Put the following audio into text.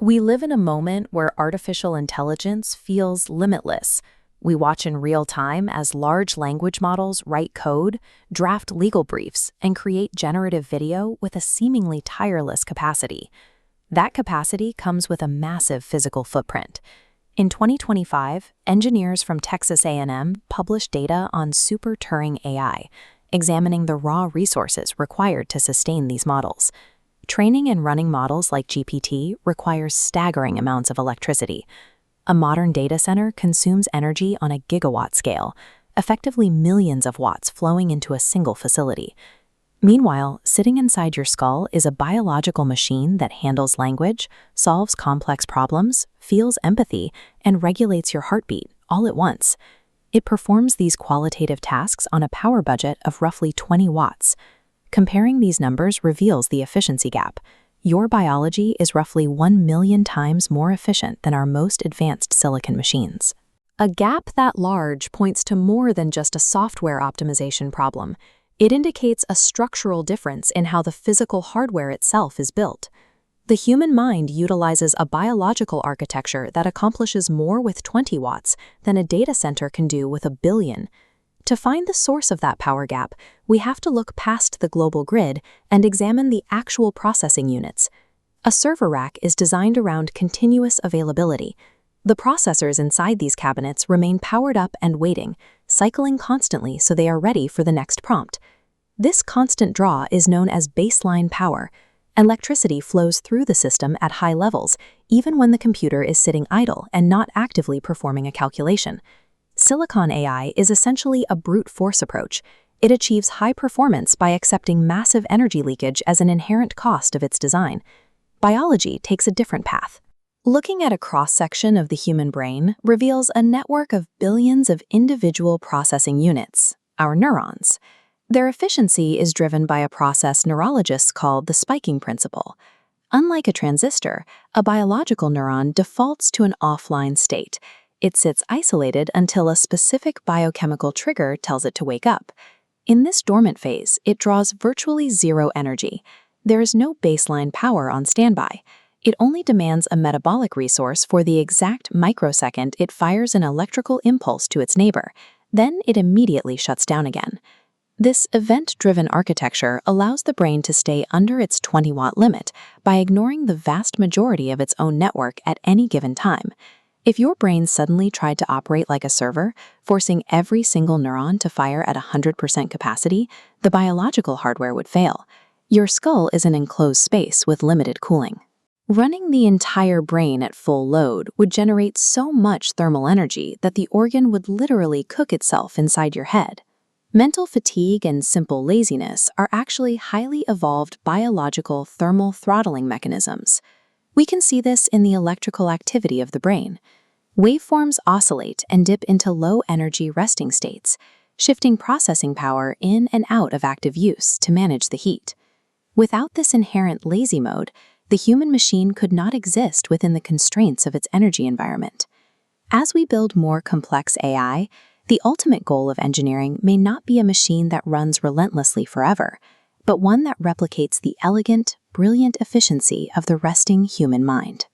We live in a moment where artificial intelligence feels limitless. We watch in real time as large language models write code, draft legal briefs, and create generative video with a seemingly tireless capacity. That capacity comes with a massive physical footprint. In 2025, engineers from Texas A&M published data on Super Turing AI, examining the raw resources required to sustain these models. Training and running models like GPT requires staggering amounts of electricity. A modern data center consumes energy on a gigawatt scale, effectively millions of watts flowing into a single facility. Meanwhile, sitting inside your skull is a biological machine that handles language, solves complex problems, feels empathy, and regulates your heartbeat all at once. It performs these qualitative tasks on a power budget of roughly 20 watts. Comparing these numbers reveals the efficiency gap. Your biology is roughly 1 million times more efficient than our most advanced silicon machines. A gap that large points to more than just a software optimization problem. It indicates a structural difference in how the physical hardware itself is built. The human mind utilizes a biological architecture that accomplishes more with 20 watts than a data center can do with 1 billion. To find the source of that power gap, we have to look past the global grid and examine the actual processing units. A server rack is designed around continuous availability. The processors inside these cabinets remain powered up and waiting, cycling constantly so they are ready for the next prompt. This constant draw is known as baseline power. Electricity flows through the system at high levels, even when the computer is sitting idle and not actively performing a calculation. Silicon AI is essentially a brute force approach. It achieves high performance by accepting massive energy leakage as an inherent cost of its design. Biology takes a different path. Looking at a cross-section of the human brain reveals a network of billions of individual processing units, our neurons. Their efficiency is driven by a process neurologists call the spiking principle. Unlike a transistor, a biological neuron defaults to an offline state. It sits isolated until a specific biochemical trigger tells it to wake up. In this dormant phase, it draws virtually zero energy. There is no baseline power on standby. It only demands a metabolic resource for the exact microsecond it fires an electrical impulse to its neighbor. Then it immediately shuts down again. This event-driven architecture allows the brain to stay under its 20-watt limit by ignoring the vast majority of its own network at any given time. If your brain suddenly tried to operate like a server, forcing every single neuron to fire at 100% capacity, the biological hardware would fail. Your skull is an enclosed space with limited cooling. Running the entire brain at full load would generate so much thermal energy that the organ would literally cook itself inside your head. Mental fatigue and simple laziness are actually highly evolved biological thermal throttling mechanisms. We can see this in the electrical activity of the brain. Waveforms oscillate and dip into low-energy resting states, shifting processing power in and out of active use to manage the heat. Without this inherent lazy mode, the human machine could not exist within the constraints of its energy environment. As we build more complex AI, the ultimate goal of engineering may not be a machine that runs relentlessly forever, but one that replicates the elegant, brilliant efficiency of the resting human mind.